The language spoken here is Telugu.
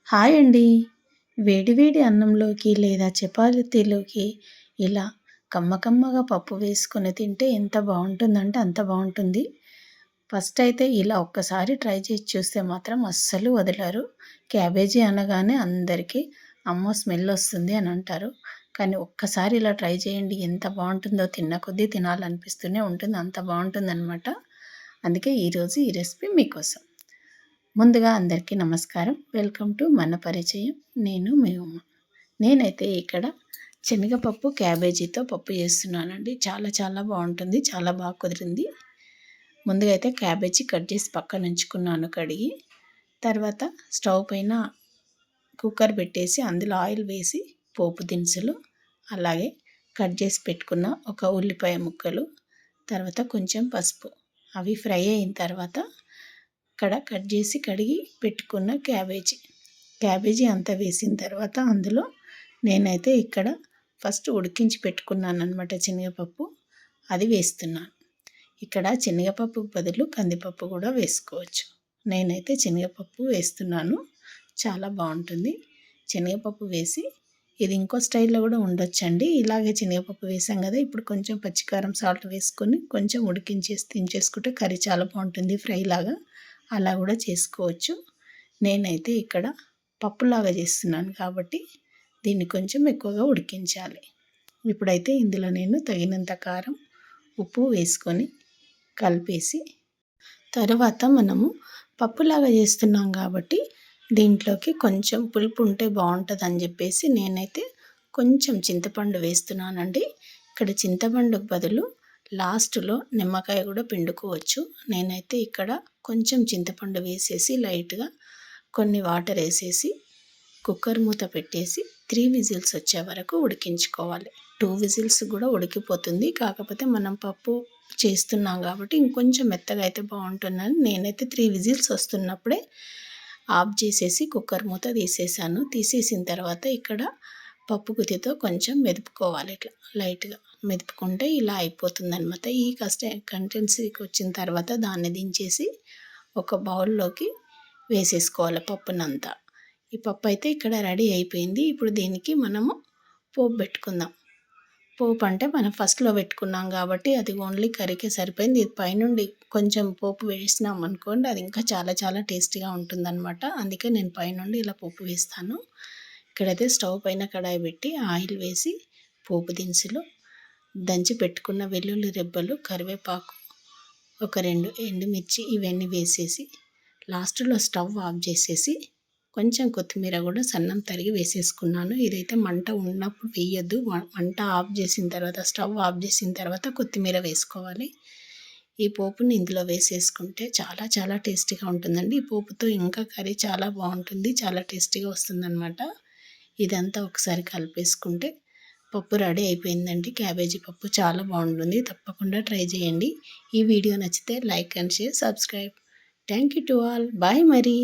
హాయ్ అండి. వేడి వేడి అన్నంలోకి లేదా చపాతీలోకి ఇలా కమ్మకమ్మగా పప్పు వేసుకొని తింటే ఎంత బావుంటుందంటే అంత బావుంటుంది. ఫస్ట్ అయితే ఇలా ఒక్కసారి ట్రై చేసి చూస్తే మాత్రం అస్సలు వదలరు. క్యాబేజీ అనగానే అందరికీ అమ్మో! స్మెల్ వస్తుంది అని అంటారు. కానీ ఒక్కసారి ఇలా ట్రై చేయండి. ఎంత బావుంటుందో తిన్న కొద్దీ తినాలనిపిస్తూనే ఉంటుంది. అంత బావుంటుందనమాట. అందుకే ఈరోజు ఈ రెసిపీ మీకోసం. ముందుగా అందరికీ నమస్కారం. వెల్కమ్ టు మన పరిచయం. నేను మీ ఉమ్మ. నేనైతే ఇక్కడ శనగపప్పు క్యాబేజీతో పప్పు చేస్తున్నానండి. చాలా చాలా బాగుంటుంది. చాలా బాగా కుదిరింది. ముందుగా అయితే క్యాబేజీ కట్ చేసి పక్కన ఉంచుకున్నాను కడిగి. తర్వాత స్టవ్ పైన కుక్కర్ పెట్టేసి అందులో ఆయిల్ వేసి పోపు దినుసులు, అలాగే కట్ చేసి పెట్టుకున్న ఒక ఉల్లిపాయ ముక్కలు, తర్వాత కొంచెం పసుపు అవి ఫ్రై అయిన తర్వాత ఇక్కడ కట్ చేసి కడిగి పెట్టుకున్న క్యాబేజీ అంతా వేసిన తర్వాత అందులో నేనైతే ఇక్కడ ఫస్ట్ ఉడికించి పెట్టుకున్నాను అనమాట శనగపప్పు. అది వేస్తున్నాను. ఇక్కడ శనగపప్పు బదులు కందిపప్పు కూడా వేసుకోవచ్చు. నేనైతే శనగపప్పు వేస్తున్నాను. చాలా బాగుంటుంది. శనగపప్పు వేసి ఇది ఇంకో స్టైల్లో కూడా ఉండొచ్చండి. ఇలాగే శనగపప్పు వేసాం కదా, ఇప్పుడు కొంచెం పచ్చికారం సాల్ట్ వేసుకొని కొంచెం ఉడికించేసి దించేసుకుంటే కర్రీ చాలా బాగుంటుంది. ఫ్రై లాగా అలా కూడా చేసుకోవచ్చు. నేనైతే ఇక్కడ పప్పులాగా చేస్తున్నాను కాబట్టి దీన్ని కొంచెం ఎక్కువగా ఉడికించాలి. ఇప్పుడైతే ఇందులో నేను తగినంత కారం, ఉప్పు వేసుకొని కలిపేసి, తర్వాత మనము పప్పులాగా చేస్తున్నాం కాబట్టి దీంట్లోకి కొంచెం పులుపు ఉంటే బాగుంటుందని చెప్పేసి నేనైతే కొంచెం చింతపండు వేస్తున్నానండి. ఇక్కడ చింతపండుకు బదులు లాస్ట్లో నిమ్మకాయ కూడా పిండుకోవచ్చు. నేనైతే ఇక్కడ కొంచెం చింతపండు వేసేసి లైట్గా కొన్ని వాటర్ వేసేసి కుక్కర్ మూత పెట్టేసి 3 విజిల్స్ వచ్చే వరకు ఉడికించుకోవాలి. 2 విజిల్స్ కూడా ఉడికిపోతుంది. కాకపోతే మనం పప్పు చేస్తున్నాం కాబట్టి ఇంకొంచెం మెత్తగా అయితే బాగుంటుందని నేనైతే 3 విజిల్స్ వస్తున్నప్పుడే ఆఫ్ చేసేసి కుక్కర్ మూత తీసేసాను. తీసేసిన తర్వాత ఇక్కడ పప్పు గుత్తితో కొంచెం మెదుపుకోవాలి. ఇట్లా లైట్గా మెదుపుకుంటే ఇలా అయిపోతుంది అనమాట. ఈ కన్సిస్టెన్సీకి వచ్చిన తర్వాత దాన్ని దించేసి ఒక బౌల్లోకి వేసేసుకోవాలి పప్పునంతా. ఈ పప్పు అయితే ఇక్కడ రెడీ అయిపోయింది. ఇప్పుడు దీనికి మనము పోపు పెట్టుకుందాం. పోపు అంటే మనం ఫస్ట్లో పెట్టుకున్నాం కాబట్టి అది ఓన్లీ కర్రీకే సరిపోయింది. ఇది పైనుండి కొంచెం పోపు వేసినాం అనుకోండి, అది ఇంకా చాలా చాలా టేస్టీగా ఉంటుందన్నమాట. అందుకే నేను పైనుండి ఇలా పోపు వేస్తాను. ఇక్కడైతే స్టవ్ పైన కడాయి పెట్టి ఆయిల్ వేసి పోపు దినుసులు, దంచి పెట్టుకున్న వెల్లుల్లి రెబ్బలు, కరివేపాకు, ఒక 2 ఎండుమిర్చి ఇవన్నీ వేసేసి లాస్ట్లో స్టవ్ ఆఫ్ చేసేసి కొంచెం కొత్తిమీర కూడా సన్నం తరిగి వేసేసుకున్నాను. ఇదైతే మంట ఉన్నప్పుడు వేయొద్దు. మంట ఆఫ్ చేసిన తర్వాత, స్టవ్ ఆఫ్ చేసిన తర్వాత కొత్తిమీర వేసుకోవాలి. ఈ పోపుని ఇందులో వేసేసుకుంటే చాలా చాలా టేస్టీగా ఉంటుందండి. ఈ పోపుతో ఇంకా కర్రీ చాలా బాగుంటుంది. చాలా టేస్టీగా వస్తుందన్నమాట. ఇదంతా ఒకసారి కలిపేసుకుంటే పప్పు రెడీ అయిపోయిందండి. క్యాబేజీ పప్పు చాలా బాగుంటుంది. తప్పకుండా ట్రై చేయండి. ఈ వీడియో నచ్చితే like and share, subscribe. Thank you to all. Bye మరి.